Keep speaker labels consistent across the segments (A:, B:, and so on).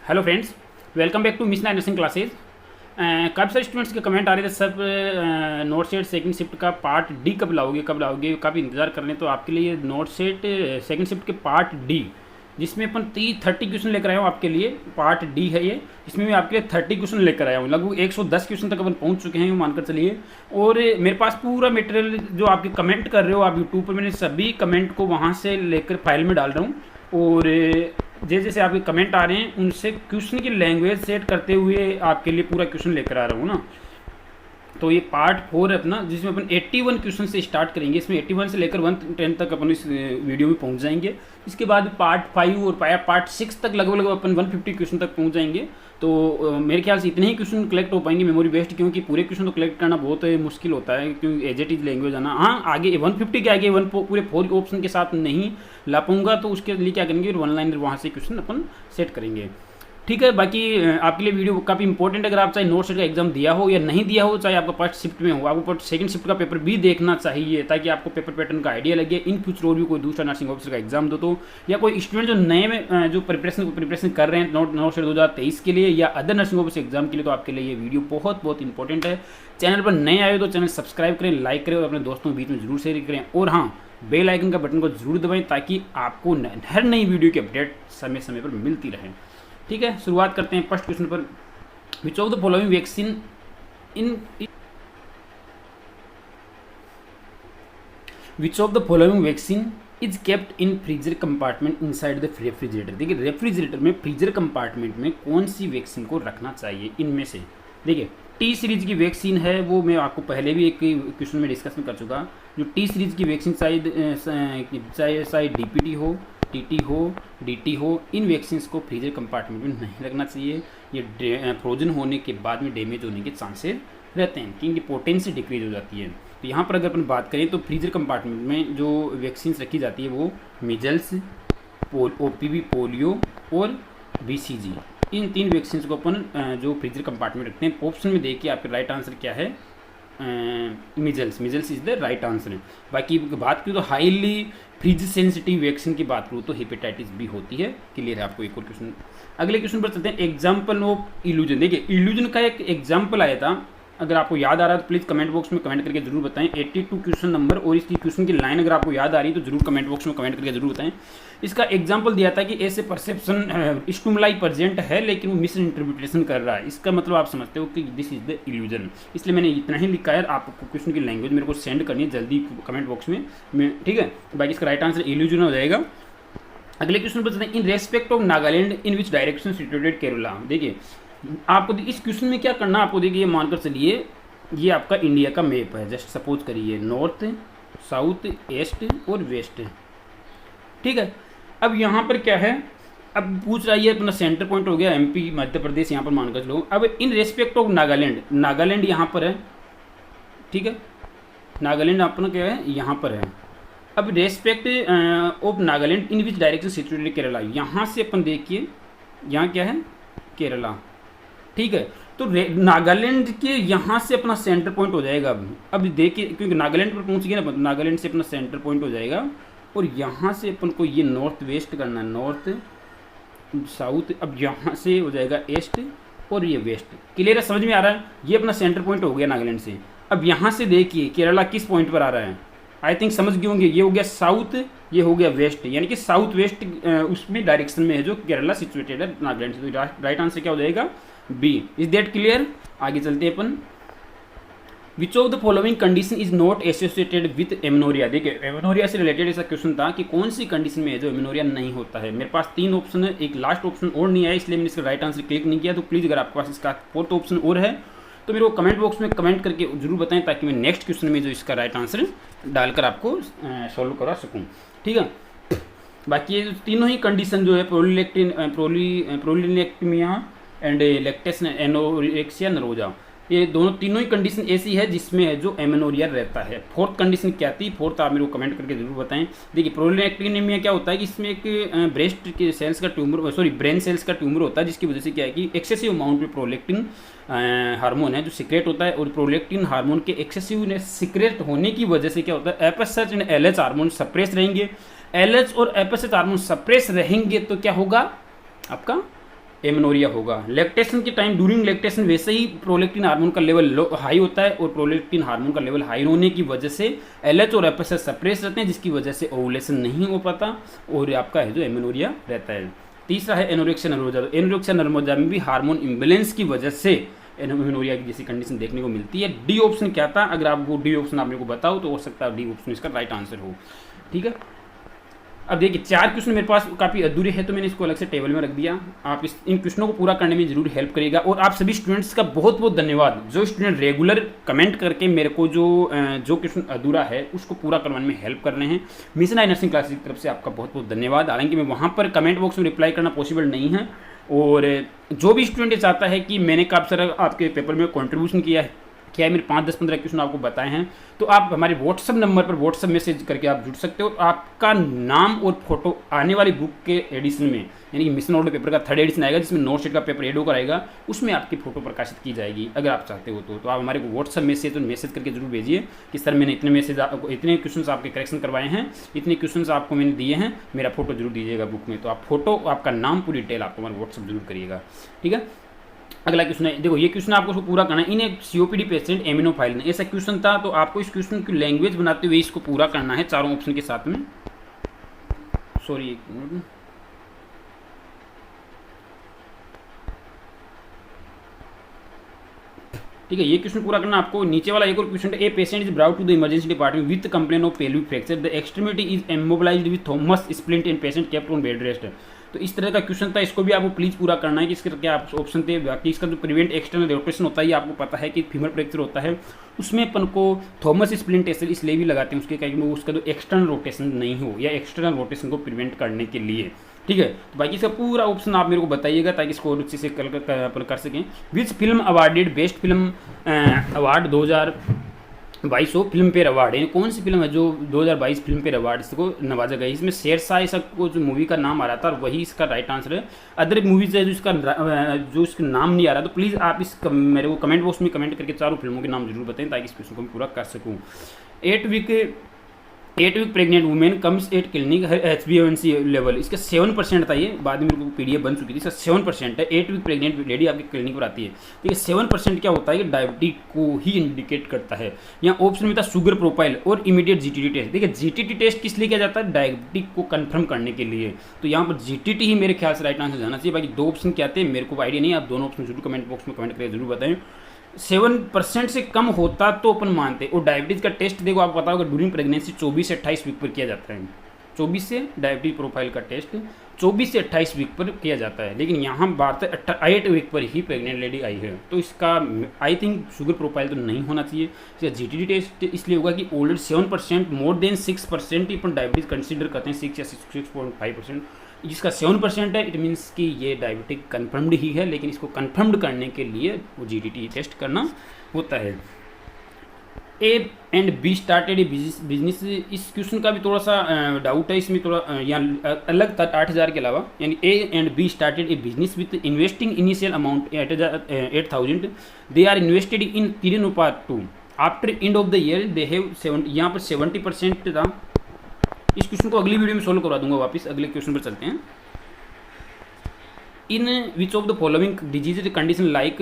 A: Hello friends, welcome back to mission nursing classes. काफ़ी सारे students के कमेंट आ रहे थे सब नोट सेट सेकंड शिफ्ट का पार्ट डी कब लाओगे काफ़ी इंतज़ार कर रहे हैं। तो आपके लिए नोट सेट सेकंड शिफ्ट के पार्ट डी, जिसमें अपन 30 क्वेश्चन लेकर आया हूँ आपके लिए। पार्ट डी है ये, इसमें मैं आपके लिए 30 क्वेश्चन लेकर आया हूँ। लगभग 110 क्वेश्चन तक अपन पहुँच चुके हैं, मानकर चलिए। और मेरे पास पूरा मटेरियल जो आपके कमेंट कर रहे हो आप यूट्यूब पर, मैंने सभी कमेंट को वहाँ से लेकर फाइल में डाल रहा हूँ। और जैसे जैसे आपके कमेंट आ रहे हैं उनसे क्वेश्चन की लैंग्वेज सेट करते हुए आपके लिए पूरा क्वेश्चन लेकर आ रहा हूँ ना। तो ये पार्ट 4 है अपना, जिसमें अपन 81 क्वेश्चन से स्टार्ट करेंगे। इसमें 81 से लेकर 110 तक अपन इस वीडियो में पहुंच जाएंगे। इसके बाद पार्ट 5 और पार्ट 6 तक लगभग अपन 150 क्वेश्चन तक पहुंच जाएंगे। तो मेरे ख्याल से इतने ही क्वेश्चन कलेक्ट हो पाएंगे मेमोरी बेस्ड, क्योंकि पूरे क्वेश्चन तो कलेक्ट करना बहुत मुश्किल होता है, क्योंकि एज इट इज लैंग्वेज आना। हाँ, आगे 150 के आगे पूरे 4 ऑप्शन के साथ नहीं ला पाऊंगा, तो उसके लिए क्या करेंगे, वन लाइनर वहाँ से क्वेश्चन अपन सेट करेंगे। ठीक है। बाकी आपके लिए वीडियो काफ़ी इंपॉर्टेंट है। अगर आप चाहे नोट सेट का एग्जाम दिया हो या नहीं दिया हो, चाहे आपका फर्स्ट शिफ्ट में हो, आपको सेकंड शिफ्ट का पेपर भी देखना चाहिए, ताकि आपको पेपर पैटर्न का आइडिया लगे। इन फ्यूचर और भी कोई दूसरा नर्सिंग ऑफिसर का एग्जाम दो तो, या कोई स्टूडेंट जो नए में जो प्रिपरेशन कर रहे हैं नोट सेट 2023 के लिए या अदर नर्सिंग ऑफिसर एग्जाम के लिए, तो आपके लिए ये वीडियो बहुत बहुत इंपॉर्टेंट है। चैनल पर नए आए तो चैनल सब्सक्राइब करें, लाइक करें और अपने दोस्तों के बीच में जरूर शेयर करें। और हाँ, बेल आइकन का बटन को जरूर दबाएं, ताकि आपको हर नई वीडियो की अपडेट समय समय पर मिलती रहे। ठीक है, शुरुआत करते हैं फर्स्ट क्वेश्चन पर। विच of the following vaccine is kept in freezer compartment inside the refrigerator. देखिए, रेफ्रिजरेटर में फ्रीजर कंपार्टमेंट में कौन सी वैक्सीन को रखना चाहिए इनमें से। देखिए, टी सीरीज की वैक्सीन है, वो मैं आपको पहले भी एक क्वेश्चन में डिस्कस में कर चुका। जो टी सीरीज की वैक्सीन चाहे डीपीटी हो, टीटी हो, डीटी हो, इन वैक्सीन्स को फ्रीजर कंपार्टमेंट में नहीं रखना चाहिए। ये फ्रोजन होने के बाद में डैमेज होने के चांसेस रहते हैं, कि इनकी पोटेंसी डिक्रीज हो जाती है। तो यहाँ पर अगर अपन बात करें तो फ्रीजर कंपार्टमेंट में जो वैक्सीन्स रखी जाती है वो मीजल्स, ओपीवी पोलियो और बीसीजी, इन 3 वैक्सीन्स को अपन जो फ्रीजर कंपार्टमेंट रखते हैं। ऑप्शन में देखिए आपके राइट आंसर क्या है, measles is the right answer है। बाकी बात करूँ तो हाईली फ्रीज सेंसिटिव वैक्सीन की बात करूँ तो हेपेटाइटिस बी होती है। क्लियर है आपको। एक और क्वेश्चन, अगले क्वेश्चन पर चलते हैं। Example of illusion. देखिए, इल्यूजन का एक एग्जाम्पल आया था, अगर आपको याद आ रहा है तो प्लीज़ कमेंट बॉक्स में कमेंट करके जरूर बताएं। 82 क्वेश्चन नंबर और इसकी क्वेश्चन की लाइन अगर आपको याद आ रही है तो जरूर कमेंट बॉक्स में कमेंट करके जरूर बताएं। इसका एग्जांपल दिया था कि ऐसे परसेप्शन स्टिमुलाई प्रेजेंट है लेकिन वो मिस इंटरप्रिटेशन कर रहा है। इसका मतलब आप समझते हो कि दिस इज द इल्यूजन। इसलिए मैंने इतना ही लिखा है। आपको क्वेश्चन की लैंग्वेज मेरे को सेंड करनी है जल्दी कमेंट बॉक्स में। ठीक है, बाकी इसका राइट आंसर इल्यूजन हो जाएगा। अगले क्वेश्चन पर चलते हैं। In respect of Nagaland in which direction situated Kerala. देखिए, आपको इस क्वेश्चन में क्या करना, आपको देखिए, ये मानकर चलिए ये आपका इंडिया का मैप है। जस्ट सपोज करिए नॉर्थ, साउथ, ईस्ट और वेस्ट। ठीक है, अब यहाँ पर क्या है, अब पूछ रहा है अपना सेंटर पॉइंट हो गया एमपी मध्य प्रदेश, यहाँ पर मानकर चलो। अब इन रेस्पेक्ट ऑफ नागालैंड यहाँ पर है। ठीक है, नागालैंड अपना क्या है, यहाँ पर है। अब respect of Nagaland in which direction situated Kerala, यहाँ से अपन देखिए यहाँ क्या है, केरला। ठीक है, तो नागालैंड के यहाँ से अपना सेंटर पॉइंट हो जाएगा। अब देखिए, क्योंकि नागालैंड पर पहुँच गया ना, नागालैंड से अपना सेंटर पॉइंट हो जाएगा। और यहाँ से अपन को ये नॉर्थ वेस्ट करना है, नॉर्थ साउथ। अब यहाँ से हो जाएगा ईस्ट और ये वेस्ट। क्लियर है, समझ में आ रहा है। ये अपना सेंटर पॉइंट हो गया नागालैंड से। अब यहाँ से देखिए केरला किस पॉइंट पर आ रहा है, आई थिंक समझ गए होंगे। ये हो गया साउथ, ये हो गया वेस्ट, यानी कि साउथ वेस्ट उसमें डायरेक्शन में है जो केरला सिचुएटेड है नागालैंड से। तो राइट आंसर क्या हो जाएगा, बी। Is that clear. आगे चलते हैं अपन। Which of the following condition is not associated with amenorrhea. देखिए, एमेनोरिया से रिलेटेड ऐसा क्वेश्चन था कि कौन सी कंडीशन में है जो एमेनोरिया नहीं होता है। मेरे पास 3 ऑप्शन है, एक लास्ट ऑप्शन और नहीं आया, इसलिए मैंने इसका राइट आंसर क्लिक नहीं किया। तो प्लीज़ अगर आपके पास इसका 4th ऑप्शन और है तो मेरे को कमेंट बॉक्स में कमेंट करके जरूर बताएं, ताकि मैं नेक्स्ट क्वेश्चन में जो इसका राइट आंसर डालकर आपको सॉल्व करा सकूँ। ठीक है, बाकी ये तीनों ही कंडीशन जो है, प्रोलिनेक्टमिया एंड लैक्टेशन एनोरेक्सिया नरोजा, ये तीनों ही कंडीशन ऐसी है जिसमें है जो एमेनोरिया रहता है। 4th कंडीशन क्या थी, 4th आप मेरे को कमेंट करके जरूर बताएं। देखिए, प्रोलिनेक्टिनिमिया क्या होता है कि इसमें एक ब्रेस्ट के सेल्स का ट्यूमर, ब्रेन सेल्स का ट्यूमर होता है, जिसकी वजह से क्या है कि एक्सेसिव अमाउंट में प्रोलेक्टिन हार्मोन है जो सिक्रेट होता है। और प्रोलेक्टिन हार्मोन के एक्सेसिव सिक्रेट होने की वजह से क्या होता है, FSH and LH hormone suppress रहेंगे। एलएच और एफएसएच हार्मोन सप्रेस रहेंगे तो क्या होगा, आपका एमेनोरिया होगा। लैक्टेशन के टाइम ड्यूरिंग लैक्टेशन वैसे ही प्रोलैक्टिन हार्मोन का लेवल हाई होता है और प्रोलैक्टिन हार्मोन का लेवल हाई होने की वजह से एलएच और एफएसएच सप्रेस रहते हैं, जिसकी वजह से ओवुलेशन नहीं हो पाता और आपका है जो एमेनोरिया रहता है। तीसरा है एनोरेक्सिया नर्वोसा। एनोरेक्सिया नर्वोसा में भी हार्मोन इम्बेलेंस की वजह से एमेनोरिया की जैसी कंडीशन देखने को मिलती है। डी ऑप्शन क्या था, अगर आपको डी ऑप्शन आपने को बताओ तो हो सकता है डी ऑप्शन इसका राइट आंसर हो। ठीक है, अब देखिए 4 क्वेश्चन मेरे पास काफ़ी अधूरे हैं तो मैंने इसको अलग से टेबल में रख दिया। आप इन क्वेश्चनों को पूरा करने में जरूर हेल्प करिएगा। और आप सभी स्टूडेंट्स का बहुत बहुत धन्यवाद, जो स्टूडेंट रेगुलर कमेंट करके मेरे को जो क्वेश्चन अधूरा है उसको पूरा करवाने में हेल्प कर रहे हैं। मिशन आई नर्सिंग क्लासेस की तरफ से आपका बहुत बहुत धन्यवाद। हालांकि मैं वहाँ पर कमेंट बॉक्स में रिप्लाई करना पॉसिबल नहीं है, और जो भी स्टूडेंट चाहता है कि मैंने काफ़ी सारा आपके पेपर में कॉन्ट्रीब्यूशन किया है, क्या मेरे 5, 10, 15 क्वेश्चन आपको बताए हैं, तो आप हमारे व्हाट्सअप नंबर पर व्हाट्सअप मैसेज करके आप जुड़ सकते हो। आपका नाम और फोटो आने वाली बुक के एडिशन में, यानी कि मिशन ऑर्डर पेपर का 3rd एडिशन आएगा जिसमें नोट शीट का पेपर एड होकर आएगा, उसमें आपकी फोटो प्रकाशित की जाएगी। अगर आप चाहते हो तो आप हमारे को व्हाट्सअप मैसेज करके जरूर भेजिए कि सर मैंने इतने क्वेश्चन आपके करेक्शन करवाए हैं, इतने क्वेश्चन आपको मैंने दिए हैं, मेरा फोटो जरूर दीजिएगा बुक में। तो आप फोटो, आपका नाम, पूरी डिटेल आप हमारे व्हाट्सअप जरूर करिएगा। ठीक है, अगला क्वेश्चन है, देखो ये क्वेश्चन आपको उसको पूरा करना है। इन एक सीओपीडी पेशेंट एमिनोफाइलिन, ऐसा क्वेश्चन था, तो आपको इस क्वेश्चन की लैंग्वेज बनाते हुए इसको पूरा करना है चारों ऑप्शन के साथ में। सॉरी एक मिनट, ठीक है, ये क्वेश्चन पूरा करना आपको। नीचे वाला एक और क्वेश्चन है, a patient is brought to the emergency department with complain of pelvic fracture, the extremity is immobilized with Thomas splint and patient kept on bed rest. तो इस तरह का क्वेश्चन था, इसको भी आपको प्लीज पूरा करना है कि इसके क्या ऑप्शन थे। बाकी इसका जो प्रिवेंट एक्सटर्नल रोटेशन होता है, ये आपको पता है कि फीमर फ्रैक्चर होता है, उसमें अपन को थॉमस स्प्लिंट टेस्ट इसलिए भी लगाते हैं उसके क्या, उसका जो एक्सटर्नल रोटेशन नहीं हो, या एक्सटर्नल रोटेशन को प्रिवेंट करने के लिए। ठीक है, तो बाकी इसका पूरा ऑप्शन आप मेरे को बताइएगा ताकि इसको और अच्छे से अपन कर सकें। Which film awarded best film award 2022 film fair award, यानी कौन सी फिल्म है जो 2022 फिल्म फेयर अवार्ड को नवाजा गई। इसमें शेरशाह ऐसा कुछ मूवी का नाम आ रहा था और वही इसका राइट आंसर है। अदर मूवीज है जो इसका नाम नहीं आ रहा, तो प्लीज़ आप मेरे को कमेंट बॉक्स में कमेंट करके चारों फिल्मों के नाम जरूर बताएं ताकि इस क्वेश्चन को मैं पूरा कर सकूँ। 8 week pregnant women comes at clinic HbA1c level, इसका 7% था, ये बाद में मेरे को PDF बन चुकी थी, इसका 7% है। 8 वीक प्रेग्नेंट लेडी आपकी क्लिनिक पर आती है, ठीक है। 7% क्या होता है कि डायबिटीज को ही इंडिकेट करता है। यहाँ ऑप्शन में था शुगर प्रोफाइल और इमीडिएट GTT टेस्ट। देखिए GTT टेस्ट किस लिए किया जाता है, डायबिटीज को कन्फर्म करने के लिए, तो यहाँ पर GTT ही मेरे ख्याल से राइट आंसर जाना चाहिए। बाकी 2 ऑप्शन क्या थे मेरे को आइडिया नहीं, आप दोनों ऑप्शन जरूर कमेंट बॉक्स में कमेंट करके जरूर बताएं। 7% से कम होता तो अपन मानते। और डायबिटीज़ का टेस्ट देखो, आप पता होगा ड्यूरिंग प्रेगनेंसी 24 से 28 वीक पर किया जाता है। 24 से डायबिटीज प्रोफाइल का टेस्ट 24 से 28 वीक पर किया जाता है, लेकिन यहाँ बात है 8 वीक पर ही प्रेग्नेंट लेडी आई है, तो इसका आई थिंक शुगर प्रोफाइल तो नहीं होना चाहिए। इसका GTT टेस्ट इसलिए होगा कि ऑलरेडी 7% मोर देन 6% ही अपन डायबिटीज कंसिडर करते हैं, 6 या 6.5%, जिसका 7% है, इट मीन्स कि ये डायबिटिक कन्फर्म्ड ही है, लेकिन इसको कन्फर्म्ड करने के लिए वो GTT टेस्ट करना होता है। A and B started a business, इस क्वेश्चन का भी थोड़ा सा डाउट है, इसमें थोड़ा यहाँ अलग था 8000 के अलावा, यानी A and B started a business with investing initial amount 8000, they are invested in 3:2, after end of the year they have 70, यहाँ पर 70% था। इस क्वेश्चन को अगली वीडियो में सोल्व करवा दूंगा। वापस अगले क्वेश्चन पर चलते हैं। In which of the following disease condition like,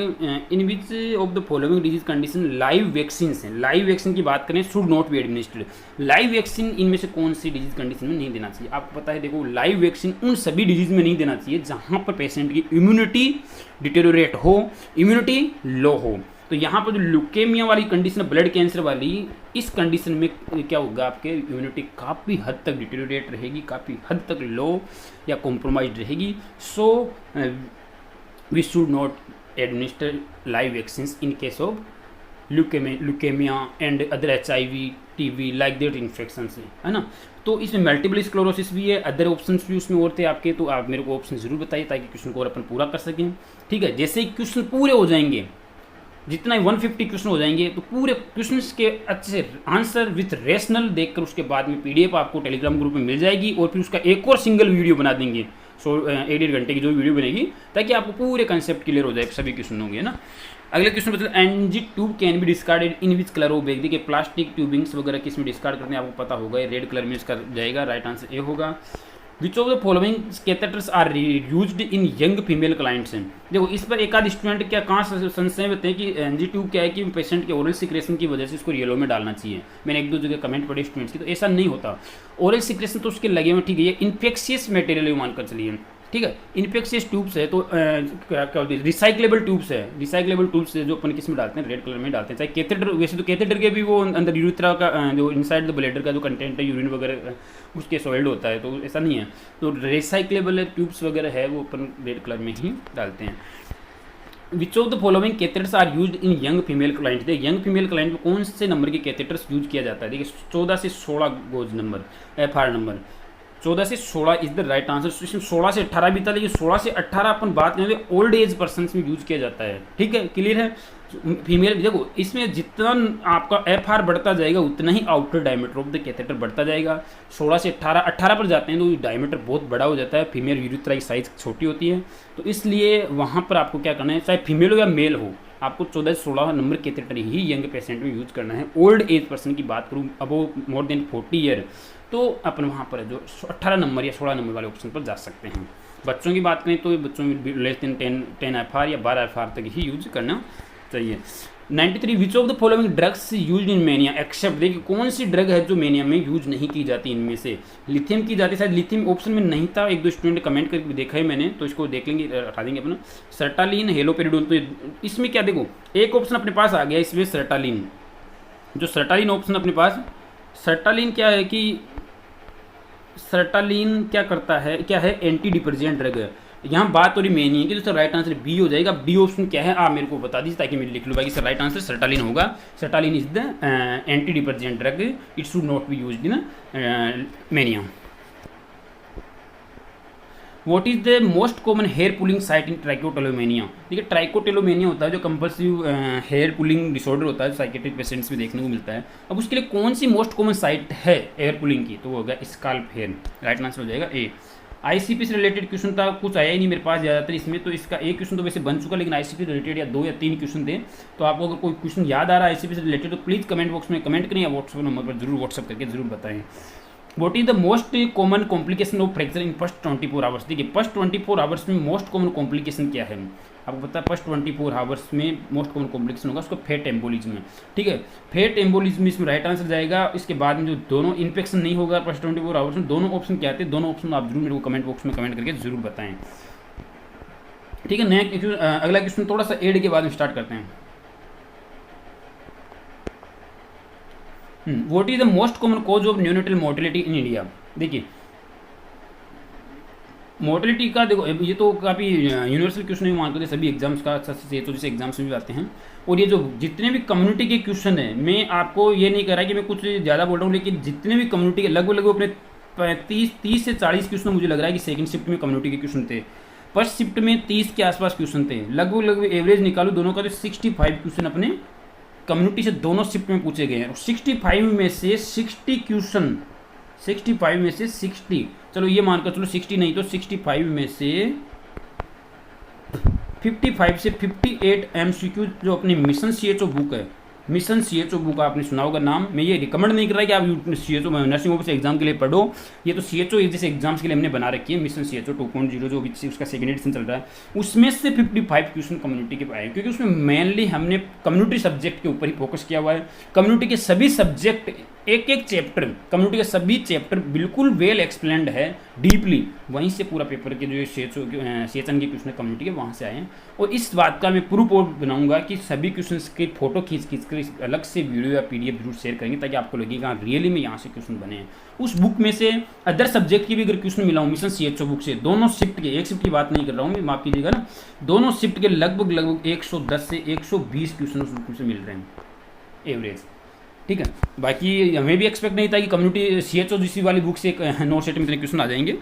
A: in which of the following disease condition live vaccine है, लाइव वैक्सीन की बात करें, should not be administered. Live vaccine इनमें से कौन सी डिजीज कंडीशन में नहीं देना चाहिए, आपको पता है। देखो लाइव वैक्सीन उन सभी डिजीज में नहीं देना चाहिए जहां पर पेशेंट की इम्यूनिटी डिटेरियोरेट हो, इम्यूनिटी लो हो। तो यहाँ पर जो ल्यूकेमिया वाली कंडीशन है, ब्लड कैंसर वाली, इस कंडीशन में क्या होगा, आपके इम्यूनिटी काफ़ी हद तक डिटेरियोरेट रहेगी, काफ़ी हद तक लो या कॉम्प्रोमाइज रहेगी। So we should not administer live vaccines in case of leukemia and other HIV TB like that infection है ना। तो इसमें मल्टीपल स्क्लेरोसिस भी है, अदर ऑप्शंस भी उसमें और थे आपके, तो आप मेरे को ऑप्शन जरूर बताइए ताकि क्वेश्चन को और अपन पूरा कर सकें। ठीक है, जैसे ही क्वेश्चन पूरे हो जाएंगे, जितना 150 क्वेश्चन हो जाएंगे, तो पूरे क्वेश्चन के अच्छे से आंसर विथ रेशनल देखकर उसके बाद में PDF आपको टेलीग्राम ग्रुप में मिल जाएगी, और फिर उसका एक और सिंगल वीडियो बना देंगे, 1.5 घंटे की जो वीडियो बनेगी, ताकि आपको पूरे कंसेप्ट क्लियर हो जाए सभी क्वेश्चन होंगे ना। अगले क्वेश्चन मतलब NG tube can be discarded in which colour of bag. देखिए प्लास्टिक ट्यूबिंग्स वगैरह किस में डिस्कार्ड करते हैं आपको पता होगा, रेड कलर में इसका जाएगा, राइट आंसर ए होगा। Which of the following catheters are used in young female clients हैं। देखो इस पर एक आध स्टूडेंट क्या कहाँ संशय होते हैं कि एनजी ट्यूब क्या है कि पेशेंट के ओरल सिक्रेशन की वजह से इसको येलो में डालना चाहिए। मैंने एक दो जगह कमेंट पढ़े स्टूडेंट्स की, तो ऐसा नहीं होता। ओरल सिक्रेशन तो उसके लगे हुए ठीक है, ये इन्फेक्शियस मटेरियल मानकर चलिए, ठीक है। इन्फेक्शियस ट्यूब्स है तो क्या होती है, रिसाइक्लेबल ट्यूब्स है। रिसाइक्लेबल ट्यूब्स है जो अपन किस में डालते हैं, रेड कलर में डालते हैं। चाहे कैथेटर, वैसे तो कैथेटर के भी वो अंदर यूरिथ्रा का जो इनसाइड द ब्लैडर का जो कंटेंट है यूरिन वगैरह उसके सॉइल्ड होता है, तो ऐसा नहीं है। तो रिसाइक्लेबल ट्यूब्स वगैरह है वो अपन रेड कलर में ही डालते हैं। Which of the following catheters are used in young female client. देखिए यंग फीमेल क्लाइंट में कौन से नंबर के कैथेटर्स यूज किया जाता है। देखिए 14 से 16 गोज नंबर, FR नंबर 14 से 16 इज द राइट आंसर। इसमें 16 से 18 भी था, लेकिन 16 से 18 अपन बात नहीं होती, ओल्ड एज पर्सन में यूज किया जाता है, ठीक है, क्लियर है। फीमेल देखो इसमें जितना आपका FR बढ़ता जाएगा उतना ही outer diameter of the catheter बढ़ता जाएगा। 16 से 18 पर जाते हैं तो डायमीटर बहुत बड़ा हो जाता है, फीमेल यूरिथ्रा की साइज छोटी होती है, तो इसलिए वहाँ पर आपको क्या करना है, चाहे फीमेल हो या मेल हो, आपको 14 से 16 नंबर कैथेटर ही यंग पेशेंट में यूज करना है। ओल्ड एज पर्सन की बात करूँ, अबो मोर देन 40 ईयर, तो अपन वहाँ पर जो 18 नंबर या 16 नंबर वाले ऑप्शन पर जा सकते हैं। बच्चों की बात करें तो बच्चों में लेस देन 10 FR या 12 FR तक ही यूज करना चाहिए। 93 which of the following drugs use in mania except. देखिए कौन सी ड्रग है जो मेनिया में यूज नहीं की जाती, इनमें से लिथियम की जाती है। शायद लिथियम ऑप्शन में नहीं था, एक दो स्टूडेंट कमेंट करके देखा है मैंने, तो इसको देख लेंगे, हटा देंगे अपना। सर्टालिन, हेलोपेरिडोन, तो इसमें क्या देखो एक ऑप्शन अपने पास आ गया इसमें सर्टालिन। जो सर्टालिन ऑप्शन अपने पास, सर्टालिन क्या है कि सर्टालिन क्या करता है, क्या है, एंटी डिप्रेसेंट ड्रग है। यहाँ बात हो रही मेन है कि दोस्तों राइट आंसर बी हो जाएगा। बी ऑप्शन क्या है आप मेरे को बता दीजिए ताकि मैं लिख लूँ, बाकी सर राइट आंसर सर्टालिन होगा। Sertraline is the anti depressant drug, it should not be used in mania. What is the most common hair pulling site in trichotillomania. देखिए ट्राइकोटिलोमेनिया होता है जो कंपल्सिव हेयर पुलिंग डिसऑर्डर होता है, psychiatric patients में देखने को मिलता है। अब उसके लिए कौन सी मोस्ट कॉमन साइट है हेयर पुलिंग की, तो वो होगा स्काल्प हेयर। राइट आंसर हो जाएगा ए। ICP से रिलेटेड क्वेश्चन था, कुछ आया ही नहीं मेरे पास ज़्यादातर इसमें, तो इसका एक क्वेश्चन तो वैसे बन चुका, लेकिन ICP से रिलेटेड या 2 या 3 क्वेश्चन थे। तो आपको अगर कोई क्वेश्चन याद आ रहा है ICP से रिलेटेड तो प्लीज़ कमेंट बॉक्स में कमेंट करें या व्हाट्सएप नंबर पर जरूर व्हाट्सएप करके जरूर बताएं। What is the most common complication of fracture in first 24 hours. देखिए फर्स्ट 24 आवर्स में मोस्ट कॉमन कॉम्प्लिकेशन क्या है आपको पता है। फर्स्ट 24 आवर्स में मोस्ट कॉमन कॉम्प्लिकेशन होगा उसको फेट एम्बोलिज्म, ठीक है। फेट एम्बोलिज्म इसमें राइट आंसर जाएगा। इसके बाद में जो दोनों इन्फेक्शन नहीं होगा फर्स्ट 24 आवर्स में, दोनों ऑप्शन क्या आते हैं, दोनों ऑप्शन आप जरूर मेरे को कमेंट बॉक्स में कमेंट करके जरूर बताएं, ठीक है। नया अगला क्वेश्चन थोड़ा सा एड के बाद में स्टार्ट करते हैं। What is the most common cause of neonatal mortality in India. देखिए मोर्टेलिटी का देखो ये तो काफ़ी यूनिवर्सल क्वेश्चन है, मानते हैं सभी एग्जाम्स का, तो जैसे एग्जाम्स में भी आते हैं। और ये जो जितने भी कम्युनिटी के क्वेश्चन है, मैं आपको ये नहीं कह रहा कि मैं कुछ ज़्यादा बोल रहा हूँ, लेकिन जितने भी कम्युनिटी के लगभग अपने 30 से 40 क्वेश्चन मुझे लग रहा है कि सेकंड शिफ्ट में कम्युनिटी के क्वेश्चन थे। फर्स्ट शिफ्ट में 30 के आसपास क्वेश्चन थे, लगभग एवरेज निकालू दोनों का तो 65 क्वेश्चन अपने कम्युनिटी से दोनों शिफ्ट में पूछे गए हैं। 65 में से 60 क्वेश्चन, 65 में से 60, चलो ये मानकर चलो 60 नहीं तो 65 में से 55 से 58 MCQ जो अपनी मिशन CHO बुक है, मिशन CHO बुक आपने सुना होगा नाम। मैं ये रिकमेंड नहीं कर रहा कि आप CHO नर्सिंग ऑफिसर एग्जाम के लिए पढ़ो, ये तो CHO जैसे एग्जाम्स के लिए हमने बना रखी है मिशन CHO 2.0 जो भी उसका सेकेंड एडिशन चल रहा है। उसमें से 55 क्वेश्चन कम्युनिटी के आए, क्योंकि उसमें मेनली हमने कम्युनिटी सब्जेक्ट के ऊपर ही फोकस किया हुआ है। कम्युनिटी के सभी सब्जेक्ट एक एक चैप्टर, कम्युनिटी के सभी चैप्टर बिल्कुल वेल एक्सप्लेंड है डीपली, वहीं से पूरा पेपर के जो सेशन के क्वेश्चन कम्युनिटी के वहाँ से आए हैं। और इस बात का मैं प्रूफ और बनाऊंगा कि सभी क्वेश्चन के फोटो खींच कर अलग से वीडियो या PDF जरूर शेयर करेंगे ताकि आपको लगेगा रियली में यहाँ से क्वेश्चन बने हैं। उस बुक में से अदर सब्जेक्ट की भी अगर क्वेश्चन मिला हूँ मिशन CHO बुक से, दोनों शिफ्ट के, एक शिफ्ट की बात नहीं कर रहा हूँ मैं, माफ कीजिएगा ना, दोनों शिफ्ट के लगभग 110 से 120 क्वेश्चन उस बुक से मिल रहे हैं एवरेज, ठीक है। बाकी हमें भी एक्सपेक्ट नहीं था कि कम्युनिटी CHO जिसी वाली बुक से नोट सेट में इतने क्वेश्चन आ जाएंगे।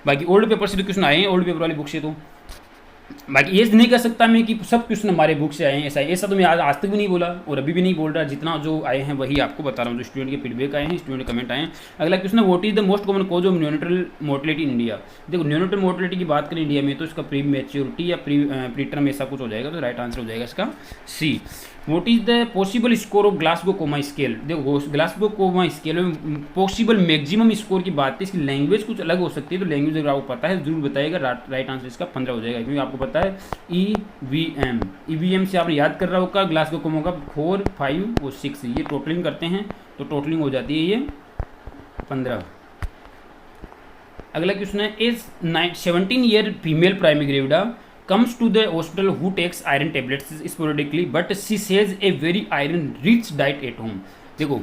A: बाकी ओल्ड पेपर से तो क्वेश्चन आए हैं, ओल्ड पेपर वाली बुक से तो बाकी ये नहीं कह सकता मैं कि सब क्वेश्चन हमारे बुक से आए हैं, ऐसा तो मैं आज तक भी नहीं बोला और अभी भी नहीं बोल रहा। जितना जो आए हैं वही आपको बता रहा हूँ, जो स्टूडेंट के फीडबैक आए हैं, स्टूडेंट कमेंट आए हैं। अगला क्वेश्चन है, what is the most common cause of neonatal mortality in India. देखो न्यूनेटल मोर्टेलिटी की बात करें इंडिया में तो इसका प्री मैच्योरिटी या प्री टर्म ऐसा कुछ हो जाएगा, तो राइट आंसर हो जाएगा इसका C. What is the possible score of Glasgow coma scale. देखो ग्लासगो कोमा स्केल में पॉसिबल मैक्सिमम स्कोर की बात है, इसकी लैंग्वेज कुछ अलग हो सकती है, तो लैंग्वेज अगर आपको पता है जरूर बताइएगा। राइट आंसर इसका 15 हो जाएगा, क्योंकि आपको पता है ईवीएम से आपने याद कर रहा होगा ग्लासगो कोमा का 4, 5 और 6 ये टोटलिंग करते हैं, तो टोटलिंग हो जाती है ये 15। अगला क्वेश्चन है, is 17 year female primary gravida comes to the hospital who takes iron tablets sporadically but she says a very iron rich diet at home। देखो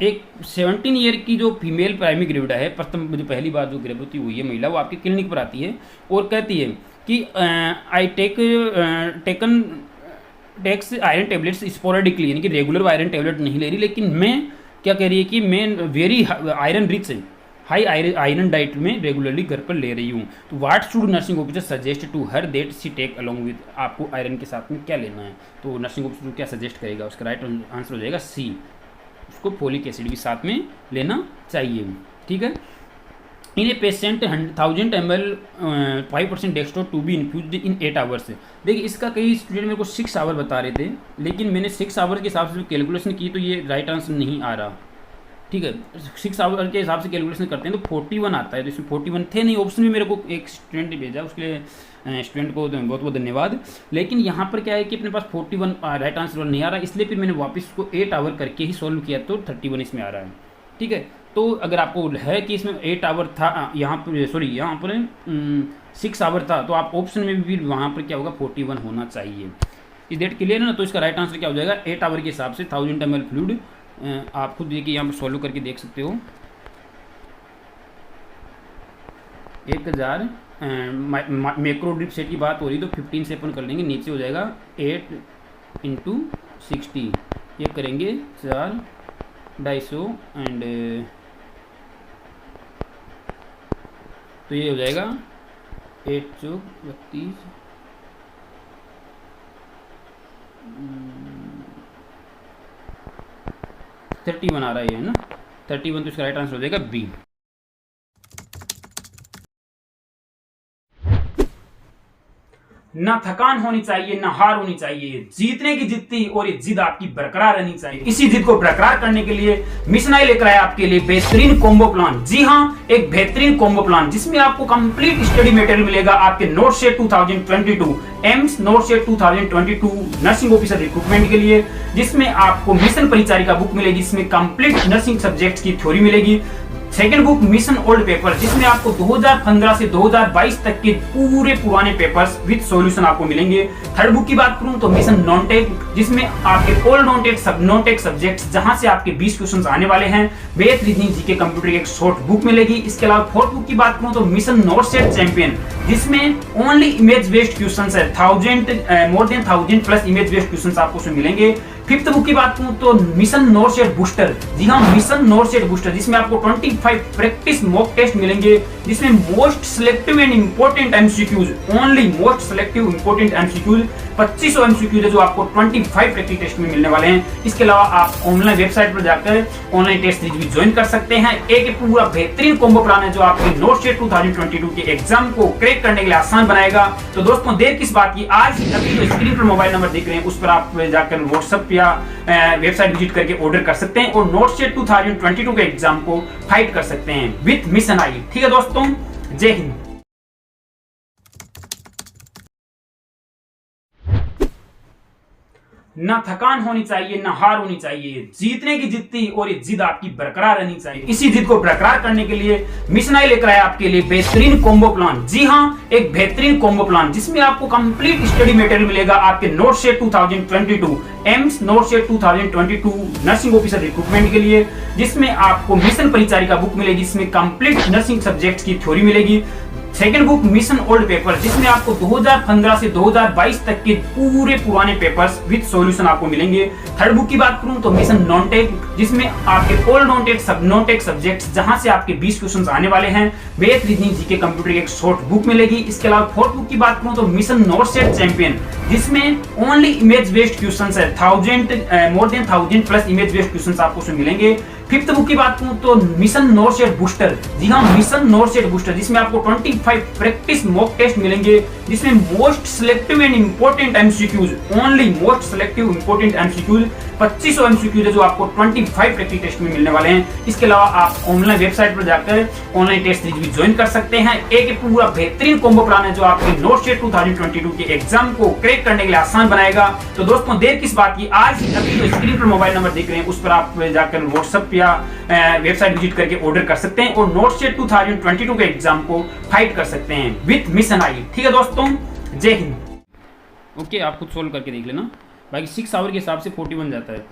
A: एक 17 ईयर की जो फीमेल प्राइमरी ग्रेविडा है, प्रथम जो पहली बार जो गर्भवती हुई है महिला, वो आपके क्लिनिक पर आती है और कहती है कि आई टेक्स आयरन टेबलेट्स स्पोरेडिकली, यानी कि रेगुलर आयरन टेबलेट नहीं ले रही, लेकिन मैं क्या कह रही है कि मैं very iron rich high iron diet में रेगुलरली घर पर ले रही हूँ। तो what should nursing officer suggest to her that she take along with. आपको आयरन के साथ में क्या लेना है, तो नर्सिंग ऑफिसर क्या सजेस्ट करेगा, उसका राइट आंसर हो जाएगा सी, उसको फोलिक एसिड भी साथ में लेना चाहिए। ठीक है। In a patient 1000 ml 5% dextro to be infuse in 8 hours. देखिए इसका कई स्टूडेंट मेरे को 6 आवर बता रहे थे, लेकिन मैंने 6 आवर के हिसाब से कैलकुलेशन की तो ये राइट आंसर नहीं आ रहा। ठीक है, 6 आवर के हिसाब से कैलकुलेशन करते हैं तो 41 आता है, तो इसमें 41 थे नहीं। ऑप्शन भी मेरे को एक स्टूडेंट ने भेजा, उसके लिए स्टूडेंट को बहुत बहुत धन्यवाद। लेकिन यहाँ पर क्या है कि अपने पास 41 राइट आंसर नहीं आ रहा, इसलिए फिर मैंने वापस उसको 8 आवर करके ही सॉल्व किया, तो 31 इसमें आ रहा है। ठीक है, तो अगर आपको है कि इसमें 8 आवर था, यहाँ पर 6 आवर था, तो आप ऑप्शन में भी वहाँ पर क्या होगा 41 होना चाहिए। इस डेट क्लियर है ना, तो इसका राइट आंसर क्या हो जाएगा 8 आवर के हिसाब से 1000 ml फ्लूइड। आप खुद देखिए यहाँ पर सॉल्व करके देख सकते हो। 1000 मैक्रो ड्रिप सेट की बात हो रही तो 15 से अपन कर लेंगे, नीचे हो जाएगा 8 × 60, ये करेंगे 4 250 एंड तो ये हो जाएगा 8 चौक 32 31 आ रहा है ना, 31, तो इसका राइट आंसर हो जाएगा बी। ना थकान होनी चाहिए ना हार होनी चाहिए, जीतने की जिद्दी और ये जिद आपकी बरकरार रहनी चाहिए। इसी जिद को बरकरार करने के लिए मिशन आई लेकर आया आपके लिए बेहतरीन कॉम्बो प्लान। जी हाँ, एक बेहतरीन कॉम्बो प्लान जिसमें आपको कंप्लीट स्टडी मटेरियल मिलेगा आपके नोट शेट 2022 एम्स नोट शेट 2022 नर्सिंग ऑफिसर रिक्रूटमेंट के लिए, जिसमें आपको मिशन परिचारिका बुक मिलेगी, जिसमें कंप्लीट नर्सिंग सब्जेक्ट्स की थ्योरी मिलेगी। Second book mission old paper, जिसमें आपको 2015 से 2022 तक के पूरे पुराने पेपर्स विद सॉल्यूशन आपको मिलेंगे। थर्ड बुक की बात करूं तो मिशन नॉन टेक, जिसमें आपके ऑल नॉन टेक सब्जेक्ट्स जहां से आपके 20 क्वेश्चंस आने वाले हैं। बेथ रीजनिंग जीके कंप्यूटर की एक शॉर्ट बुक मिलेगी। इसके अलावा फोर्थ बुक की बात करूं तो मिशन नॉट सेट चैंपियन, जिसमें ओनली इमेज बेस्ड क्वेश्चंस है, more than 1000 plus image based questions आपको उसमें मिलेंगे। फिफ्थ बुक की बात करूं तो मिशन नोट सेट बूस्टर, जी हाँ मिशन नोट सेट बूस्टर, जिसमें आपको 25 प्रैक्टिस मॉक टेस्ट मिलेंगे, जिसमें most selective and important MCQs, only most selective important MCQs 2500 MCQs है जो आपको 25 प्रैक्टिस टेस्ट में मिलने वाले हैं। इसके अलावा आप ऑनलाइन वेबसाइट पर जाकर ऑनलाइन टेस्ट सीरीज भी ज्वाइन कर सकते हैं। एक पूरा बेहतरीन कॉम्बो प्लान है जो आपके नोट सेट 2022 के एग्जाम को क्रैक करने के लिए आसान बनाएगा। तो दोस्तों देर किस बात की, आज अभी जो स्क्रीन पर मोबाइल नंबर देख रहे हैं उस पर आप जाकर व्हाट्सएप या वेबसाइट विजिट करके ऑर्डर कर सकते हैं और नोट सेट 2022 के एग्जाम को फाइट कर सकते हैं विद मिशन आई। ठीक है दोस्तों, जय हिंद। ना थकान होनी चाहिए ना हार होनी चाहिए, जीतने की जिद्दी और ये जिद आपकी बरकरार रहनी चाहिए। इसी जिद को बरकरार करने के लिए मिशन आई लेकर आया आपके लिए बेहतरीन कॉम्बो प्लान। जी हाँ, एक बेहतरीन कॉम्बो प्लान जिसमें आपको कंप्लीट स्टडी मटेरियल मिलेगा आपके not set 2022 AIIMS not set 2022 nursing officer recruitment के लिए, जिसमें आपको मिशन परिचारिका बुक मिलेगी, जिसमें कंप्लीट नर्सिंग सब्जेक्ट्स की थ्योरी मिलेगी। Second book mission old paper, जिसमें आपको 2015 से 2022 तक के पूरे पुराने पेपर्स विद सॉल्यूशन आपको मिलेंगे। थर्ड बुक की बात करूं तो मिशन नॉन टेक, जिसमें आपके ऑल नॉन टेक सब्जेक्ट्स जहां से आपके 20 क्वेश्चंस आने वाले हैं, बेथ रीजनिंग जीके कंप्यूटर की एक शॉर्ट बुक मिलेगी। इसके अलावा फोर्थ बुक की बात करूं तो मिशन नॉर्थ सेट चैंपियन, जिसमें ओनली इमेज बेस्ड क्वेश्चंस है, more than 1000 plus image based questions आपको उसमें मिलेंगे। फिफ्थ बुक की बात करूं तो मिशन नॉर्थ सेट बूस्टर, जी हाँ मिशन नॉर्थ सेट बूस्टर, जिसमें आपको 25 प्रैक्टिस मॉक टेस्ट मिलेंगे, जिसमें most selective and important MCQs, only most selective important MCQs 2500 MCQs है जो आपको 25 प्रैक्टिस टेस्ट में मिलने वाले हैं। इसके अलावा आप ऑनलाइन वेबसाइट पर जाकर ऑनलाइन टेस्ट सीरीज भी ज्वाइन कर सकते हैं। एक पूरा बेहतरीन कॉम्बो प्लान है जो आपके नॉर्थ सेट 2022 के एग्जाम को क्रैक करने के लिए आसान बनाएगा। तो दोस्तों देर किस बात की, आज अभी जो स्क्रीन पर मोबाइल नंबर देख रहे हैं उस पर आप जाकर व्हाट्सएप या वेबसाइट विजिट करके ऑर्डर कर सकते हैं और नॉर्थ सेट 2022 के एग्जाम को फाइट कर सकते हैं विद मिशन आई। ठीक है दोस्तों, जय हिंद। ओके, आप खुद सोल्व करके देख लेना, बाकी 6 आवर के हिसाब से 41 जाता है।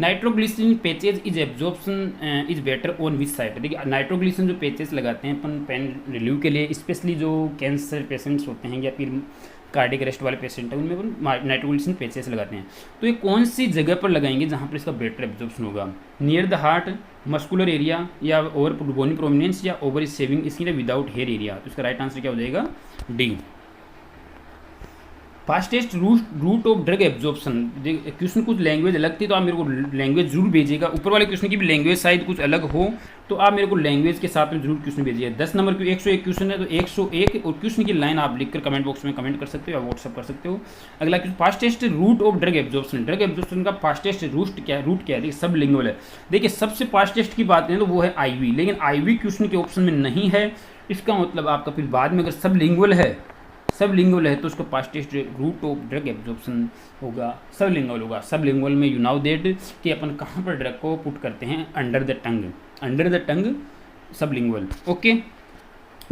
A: Nitroglycerin patches is absorption is better on which side. देखिए नाइट्रोग्लिसरीन जो पैचेज लगाते हैं अपन पेन रिलीव के लिए, स्पेशली जो कैंसर पेशेंट्स होते हैं या फिर कार्डिक अरेस्ट वाले पेशेंट है, उनमें अपन नाइट्रोग्लिसरीन पैचेस लगाते हैं। तो ये कौन सी जगह पर लगाएंगे जहाँ पर इसका बेटर एब्जॉर्प्शन होगा? Near the heart, muscular area, या ओवर बोनी प्रोमिनेंस, या ओवर सेविंग स्किन, या विदाउट हेयर एरिया। तो इसका राइट आंसर क्या हो जाएगा? D. Fastest route of drug absorption. Question कुछ लैंग्वेज अलग थी तो आप मेरे को लैंग्वेज जरूर भेजिएगा। ऊपर वाले क्वेश्चन की भी लैंग्वेज शायद कुछ अलग हो तो आप मेरे को लैंग्वेज के साथ में जरूर क्वेश्चन भेजिए। 10 नंबर की 101 क्वेश्चन है तो 101 और क्वेश्चन की लाइन आप लिखकर कमेंट बॉक्स में कमेंट कर सकते हो या व्हाट्सअप कर सकते हो। अगला question, fastest route of drug absorption. Drug absorption का फास्टेस्ट रूट क्या है? देखिए सब लिंगुअल है। देखिए सबसे फास्टेस्ट की बात करें तो वो है आईवी, लेकिन आईवी क्वेश्चन के ऑप्शन में नहीं है। इसका मतलब आपका फिर बाद में अगर सब लिंगुअल है तो उसका fastest route of drug absorption होगा सब लिंगुअल होगा। सब लिंगुअल में यू नाउ दैट कि अपन कहाँ पर ड्रग को पुट करते हैं, अंडर द टंग सब लिंगुअल। ओके,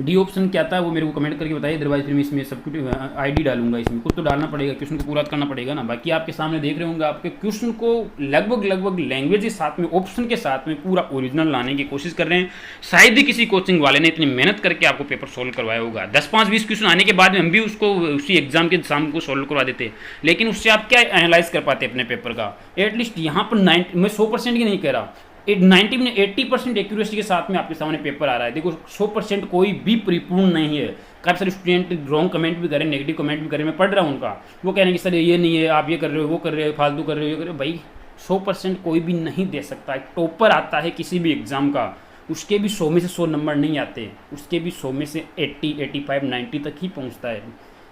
A: डी ऑप्शन क्या था वो मेरे को कमेंट करके बताइए, अदरवाइज फिर मैं इसमें सब कुछ आईडी डालूंगा। इसमें कुछ तो डालना पड़ेगा, क्वेश्चन को पूरा करना पड़ेगा ना। बाकी आपके सामने देख रहे होंगे, आपके क्वेश्चन को लगभग लैंग्वेज के साथ में, ऑप्शन के साथ में पूरा ओरिजिनल लाने की कोशिश कर रहे हैं। शायद ही किसी कोचिंग वाले ने इतनी मेहनत करके आपको पेपर सोल्व करवाया होगा। 10, 5, 20 क्वेश्चन आने के बाद में हम भी उसको उसी एग्जाम के शाम को सोल्व करवा देते, लेकिन उससे आप क्या एनालाइज कर पाते अपने पेपर का? एटलीस्ट यहाँ पर मैं 100% की नहीं कह रहा, 90 में 80% एक्यूरेसी के साथ में आपके सामने पेपर आ रहा है। देखो 100% कोई भी परिपूर्ण नहीं है। काफ़ी सारे स्टूडेंट रॉन्ग कमेंट भी करें, नेगेटिव कमेंट भी करें, मैं पढ़ रहा हूँ उनका, वो कह रहे हैं कि सर ये नहीं है, आप ये कर रहे हो, वो कर रहे हो, फालतू कर रहे हो, ये कर रहे हो। भाई 100% कोई भी नहीं दे सकता। टॉपर आता है किसी भी एग्जाम का, उसके भी 100 में से 100 नंबर नहीं आते, उसके भी 100 में से 80, 85, 90 तक ही पहुँचता है।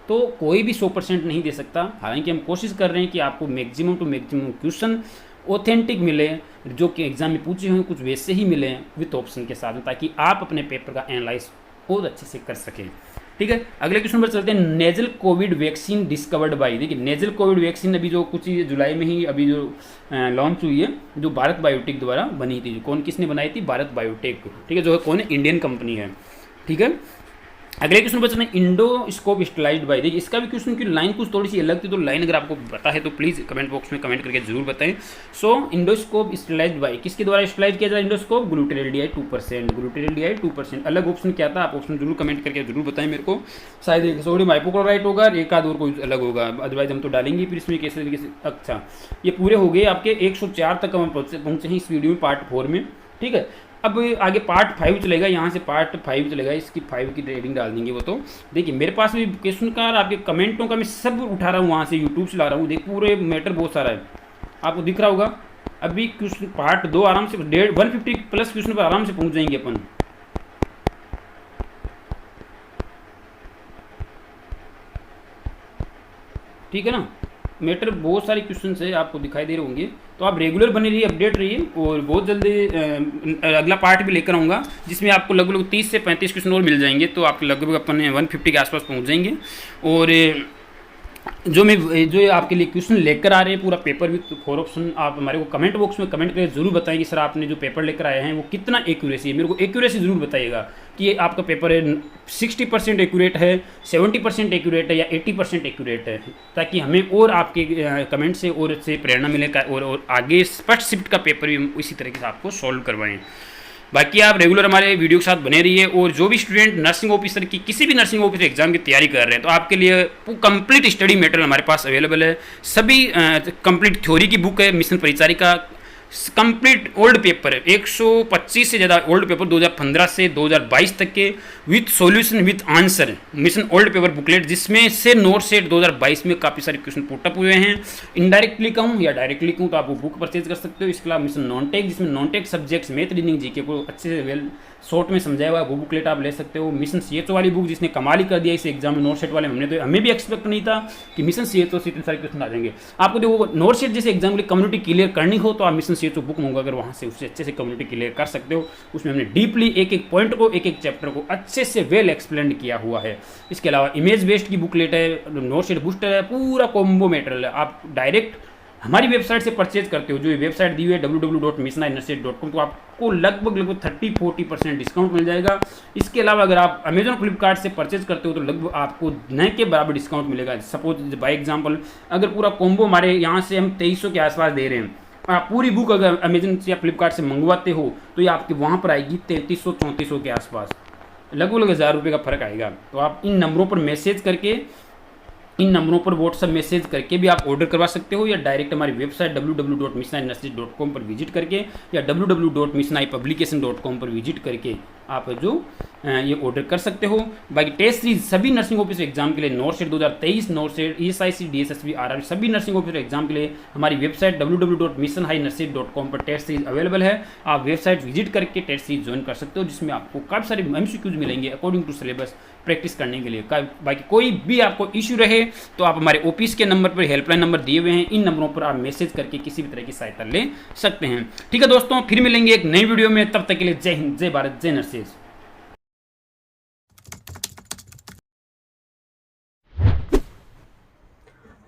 A: तो कोई भी 100% नहीं दे सकता। हालांकि हम कोशिश कर रहे हैं कि आपको maximum to maximum question authentic मिले, जो कि एग्जाम में पूछे हुए कुछ वैसे ही मिले विथ ऑप्शन के साथ, ताकि आप अपने पेपर का एनालाइज बहुत अच्छे से कर सकें। ठीक है, अगले क्वेश्चन पर चलते हैं। Nasal Covid vaccine discovered by. देखिए नेजल कोविड वैक्सीन अभी जो कुछ जुलाई में ही अभी जो लॉन्च हुई है, जो भारत बायोटेक द्वारा बनी थी। किसने बनाई थी? भारत बायोटेक। ठीक है, जो है कौन है? इंडियन कंपनी है। ठीक है, अगले क्वेश्चन पर चलते हैं। Endoscope sterilized by. देखिए इसका भी क्वेश्चन की लाइन कुछ थोड़ी सी अलग थी, तो लाइन अगर आपको पता है तो प्लीज़ कमेंट बॉक्स में कमेंट करके जरूर बताएं। सो इंडोस्कोप स्टेलाइज्ड बाय, किसके द्वारा स्टेलाइज किया जाए इंडोस्कोप? ग्लूटेरेल्डियाई 2%। अलग ऑप्शन क्या था? आप ऑप्शन जरूर कमेंट करके जरूर बताएं मेरे को। शायद सोडियम हाइपोक्लोराइट होगा, एक आध और कोई अलग होगा, अदरवाइज हम तो डालेंगे फिर इसमें कैसे तरीके से। अच्छा, ये पूरे हो गए आपके 104 तक हम पहुँचे हैं इस वीडियो में, पार्ट 4 में। ठीक है, अब आगे पार्ट 5 चलेगा, यहाँ से पार्ट 5 चलेगा, इसकी 5 की रेटिंग डाल देंगे वो। तो देखिए मेरे पास भी क्वेश्चन का आपके कमेंटों का मैं सब उठा रहा हूँ, वहाँ से यूट्यूब से ला रहा हूँ। देख पूरे मैटर बहुत सारा है, आपको दिख रहा होगा। अभी क्वेश्चन पार्ट 2 आराम से 150 प्लस क्वेश्चन पर आराम से पहुँच जाएंगे अपन। ठीक है ना, मैटर बहुत सारे क्वेश्चन है आपको दिखाई दे रहे होंगे, तो आप रेगुलर बने रहिए, अपडेट रहिए। और बहुत जल्दी अगला पार्ट भी लेकर आऊँगा, जिसमें आपको लगभग 30 से 35 क्वेश्चन और मिल जाएंगे, तो आप लगभग अपने 150 के आसपास पहुँच जाएंगे। और जो आपके लिए क्वेश्चन लेकर आ रहे हैं, पूरा पेपर विथ 4 ऑप्शन, आप हमारे को कमेंट बॉक्स में कमेंट करके जरूर बताएं कि सर आपने जो पेपर लेकर आए हैं वो कितना एक्यूरेसी है। मेरे को एक्यूरेसी जरूर बताइएगा कि ये आपका पेपर है 60% एक्यूरेट है, 70% एक्यूरेट है, या 80% एक्यूरेट है, ताकि हमें और आपके कमेंट से और से प्रेरणा मिले और आगे फर्स्ट शिफ्ट का पेपर भी इसी तरीके से आपको सॉल्व करवाएं। बाकी आप रेगुलर हमारे वीडियो के साथ बने रहिए, और जो भी स्टूडेंट नर्सिंग ऑफिसर की किसी भी नर्सिंग ऑफिसर एग्जाम की तैयारी कर रहे हैं तो आपके लिए कंप्लीट स्टडी मटेरियल हमारे पास अवेलेबल है। सभी कंप्लीट थ्योरी की बुक है, मिशन परिचारिका कंप्लीट ओल्ड पेपर है, 125 से ज़्यादा ओल्ड पेपर 2015 से 2022 तक के with solution with answer mission old paper booklet, जिसमें से नोट सेट 2022 में काफ़ी सारे क्वेश्चन पुटअप हुए हैं। इनडायरेक्टली कहूँ या डायरेक्टली कहूँ तो आप वो बुक परचेज कर सकते हो। इसके अलावा मिशन नॉन टेक, जिसमें non tech subjects math reasoning GK को अच्छे से वेल शॉर्ट में समझाया हुआ वो बुकलेट आप ले सकते हो। मिशन सीएचओ वाली बुक जिसने कमाल ही कर दिया इस एग्जाम में, नोट सेट वाले हमने तो हमें भी एक्सपेक्ट नहीं था कि मिशन सीएचओ से इतने सारे क्वेश्चन आ जाएंगे। आपको देखो नोट सेट जैसे एग्जाम के लिए कम्युनिटी क्लियर करनी हो तो आप मिशन सीएचओ बुक मंगा कर वहाँ से उससे अच्छे से कम्युनिटी क्लियर कर सकते हो। उसमें हमने डीपली एक एक पॉइंट को, एक एक चैप्टर को अच्छे से वेल एक्सप्लेन किया हुआ है। इसके अलावा इमेज बेस्ड की बुकलेट है, नोट सेट बूस्टर है, पूरा कॉम्बो मटेरियल है। आप डायरेक्ट हमारी वेबसाइट से परचेज करते हो, जो ये वेबसाइट दी हुई है www.missioninursery.com, तो आपको लगभग 30-40% डिस्काउंट मिल जाएगा। इसके अलावा अगर आप अमेजॉन फ्लिपकार्ट से परचेज करते हो तो लगभग आपको न के बराबर डिस्काउंट मिलेगा। सपोज बाई एग्जाम्पल अगर पूरा कॉम्बो हमारे यहाँ से हम 2300 के आसपास दे रहे हैं, आप पूरी बुक अगर अमेजन से या फ्लिपकार्ट से मंगवाते हो तो ये आपके वहाँ पर आएगी 3300-3400 के आसपास, लगभग 1000 रुपये का फर्क आएगा। तो आप इन नंबरों पर मैसेज करके, इन नंबरों पर व्हाट्सएप मैसेज करके भी आप ऑर्डर करवा सकते हो, या डायरेक्ट हमारी वेबसाइट www.missioninursery.com पर विजिट करके या www.missionaipublication.com पर विजिट करके आप जो ये ऑर्डर कर सकते हो। बाकी टेस्ट सीरीज सभी नर्सिंग ऑफिसर एग्जाम के लिए not set 2023, not set ESIC, DSSB, RRB सभी नर्सिंग ऑफिसर एग्जाम के लिए हमारी वेबसाइट www.missioninursery.com पर टेस्ट सीरीज अवेलेबल है। आप वेबसाइट विजिट करके टेस्ट सीरीज ज्वाइन कर सकते हो, जिसमें आपको काफ़ी सारे MCQs मिलेंगे अकॉर्डिंग टू सिलेबस प्रैक्टिस करने के लिए। बाकी कोई भी आपको इशू रहे तो आप हमारे ऑफिस के नंबर पर, हेल्पलाइन नंबर दिए हुए हैं, इन नंबरों पर आप मैसेज करके किसी भी तरह की सहायता ले सकते हैं। ठीक है दोस्तों, फिर मिलेंगे एक नई वीडियो में, तब तक के लिए जय हिंद, जय भारत, जय नर्सेज।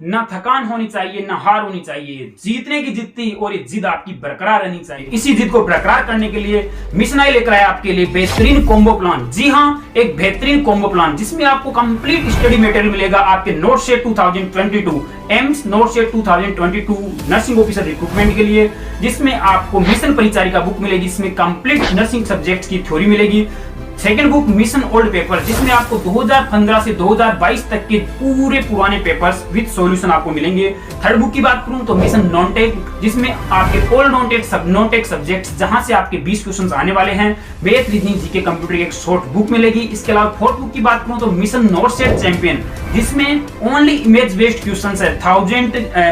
A: ना थकान होनी चाहिए, ना हार होनी चाहिए, जीतने की जिद थी और ये जिद आपकी बरकरार रहनी चाहिए। इसी जिद को बरकरार करने के लिए मिशन आई लेकर आया आपके लिए बेहतरीन कॉम्बो प्लान। जी हाँ, एक बेहतरीन कॉम्बो प्लान जिसमें आपको कंप्लीट स्टडी मटेरियल मिलेगा आपके not set 2022, AIIMS not set 2022 nursing officer recruitment के लिए, जिसमें आपको मिशन परिचारिका बुक मिलेगी, जिसमें कंप्लीट नर्सिंग सब्जेक्ट्स की थ्योरी मिलेगी। Second book mission old paper, जिसमें आपको 2015 से 2022 तक के पूरे पुराने पेपर्स विद सॉल्यूशन आपको मिलेंगे। थर्ड बुक की बात करूं तो मिशन नॉन टेक, जिसमें आपके ऑल नॉन टेक सब्जेक्ट्स जहां से आपके 20 क्वेश्चंस आने वाले हैं, मैथ रीजनिंग जीके कंप्यूटर की एक शॉर्ट बुक मिलेगी। इसके अलावा फोर्थ बुक की बात करूं तो मिशन नोट सेट चैंपियन, जिसमें ओनली इमेज बेस्ड क्वेश्चंस है,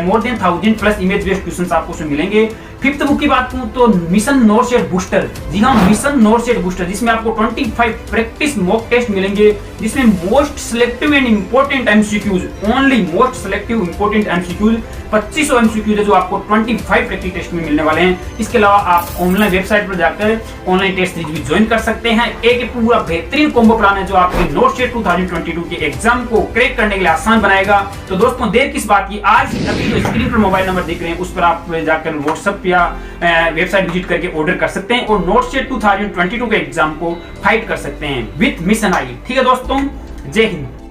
A: more than 1000 plus image based questions आपको उसमें मिलेंगे। फिफ्थ बुक की बात करूं तो मिशन नोट सेट बूस्टर, जी हाँ मिशन नोट सेट बूस्टर, जिसमें आपको 25 प्रैक्टिस मॉक टेस्ट मिलेंगे, जिसमें most selective and important MCQs, only most selective important MCQs 2500 MCQs है जो आपको 25 प्रैक्टिस टेस्ट में मिलने वाले हैं। इसके अलावा आप ऑनलाइन वेबसाइट पर जाकर ऑनलाइन टेस्ट सीरीज भी ज्वाइन कर सकते हैं। एक पूरा बेहतरीन कॉम्बो प्लान है जो आपके नोट सेट 2022 के एग्जाम को क्रैक करने के लिए आसान बनाएगा। तो दोस्तों देर किस बात की, आज अभी जो स्क्रीन पर मोबाइल नंबर दिख रहे हैं उस पर आप जाकर व्हाट्सएप या वेबसाइट विजिट करके ऑर्डर कर सकते हैं और नोट सेट 2022 के एग्जाम को फाइट कर सकते हैं विद मिशन आई। ठीक है दोस्तों, जय हिंद।